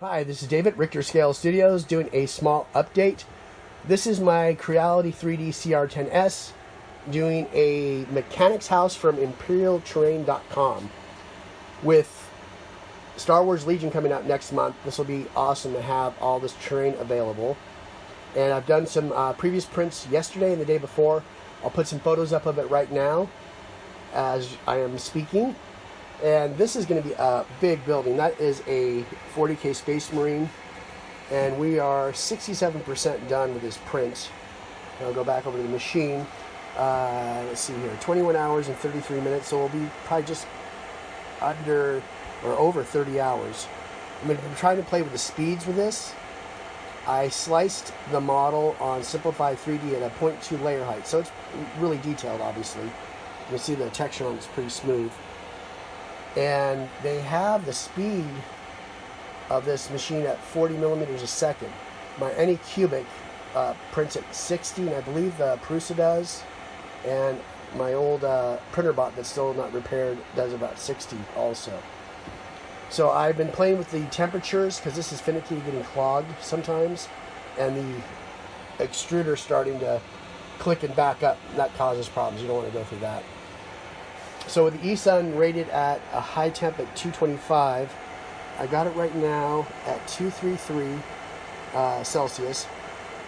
Hi, this is David, Richter Scale Studios, doing a small update. This is my Creality 3D CR10S, doing a mechanics house from ImperialTerrain.com. With Star Wars Legion coming out next month, this will be awesome to have all this terrain available. And I've done some previous prints yesterday and the day before. I'll put some photos up of it right now as I am speaking. And this is going to be a big building. That is a 40K Space Marine. And we are 67% done with this print. I'll go back over to the machine. Let's see here. 21 hours and 33 minutes. So we'll be probably just under or over 30 hours. I'm going to be trying to play with the speeds with this. I sliced the model on Simplify 3D at a 0.2 layer height. So it's really detailed, obviously. You can see the texture on it's pretty smooth. And they have the speed of this machine at 40 millimeters a second. My Anycubic prints at 60, and I believe the Prusa does. And my old printer bot that's still not repaired does about 60 also. So I've been playing with the temperatures because this is finicky getting clogged sometimes. And the extruder starting to click and back up. That causes problems. You don't want to go through that. So with the eSUN rated at a high temp at 225, I got it right now at 233 Celsius,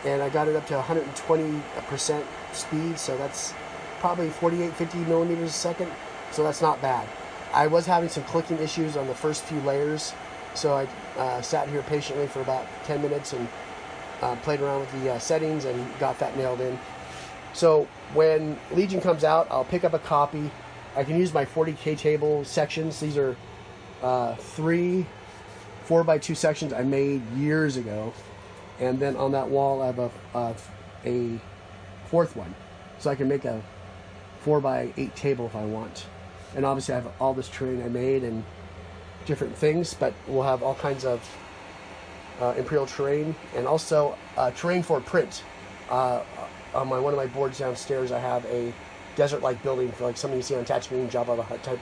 and I got it up to 120% speed, so that's probably 48, 50 millimeters a second, so that's not bad. I was having some clicking issues on the first few layers, so I sat here patiently for about 10 minutes and played around with the settings and got that nailed in. So when Legion comes out, I'll pick up a copy. I can use my 40K table sections. These are 3 4x2 sections I made years ago. And then on that wall I have a fourth one. So I can make a 4x8 table if I want. And obviously I have all this terrain I made and different things, but we'll have all kinds of Imperial Terrain and also terrain for print. On one of my boards downstairs I have a desert-like building for like something you see on Tatooine, Jabba the Hutt type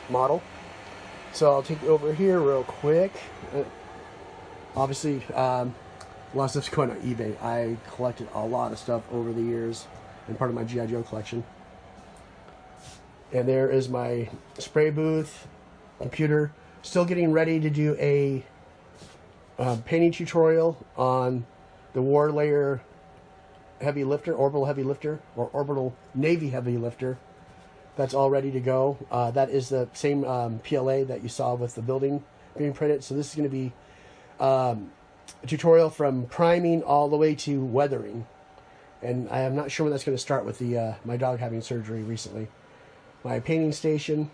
model. So I'll take you over here real quick. Obviously, a lot of stuff's going on eBay. I collected a lot of stuff over the years and part of my G.I. Joe collection. And there is my spray booth, computer. Still getting ready to do a painting tutorial on the War Layer heavy lifter, orbital heavy lifter, or orbital Navy heavy lifter. That's all ready to go. That is the same PLA that you saw with the building being printed. So this is going to be a tutorial from priming all the way to weathering. And I am not sure when that's going to start with the my dog having surgery recently. My painting station,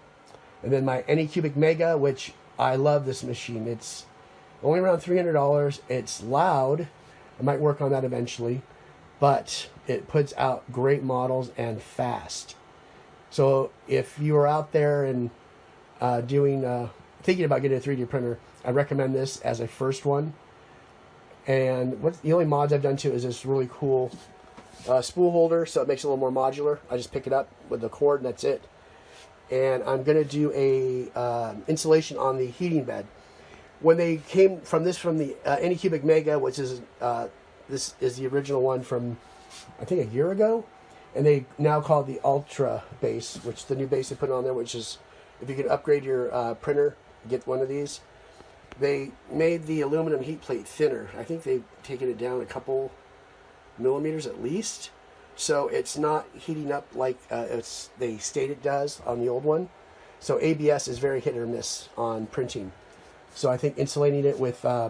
and then my Anycubic Mega, which I love this machine. It's only around $300. It's loud. I might work on that eventually. But it puts out great models and fast. So if you are out there and thinking about getting a 3D printer, I recommend this as a first one. And the only mods I've done to it is this really cool spool holder, so it makes it a little more modular. I just pick it up with the cord and that's it. And I'm going to do a installation on the heating bed. When they came from the Anycubic Mega, which is this is the original one from, I think, a year ago. And they now call it the Ultrabase, which is the new base they put on there, which is, if you can upgrade your printer, get one of these. They made the aluminum heat plate thinner. I think they've taken it down a couple millimeters at least. So it's not heating up like they state it does on the old one. So ABS is very hit or miss on printing. So I think insulating it with, I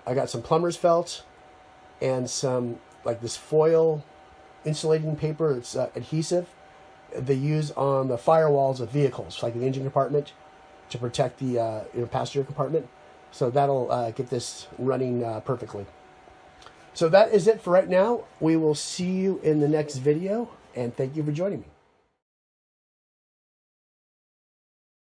got some plumber's felt, and some like this foil insulating paper that's adhesive they use on the firewalls of vehicles, like the engine compartment, to protect the passenger compartment. So that'll get this running perfectly. So that is it for right now. We will see you in the next video, and thank you for joining me.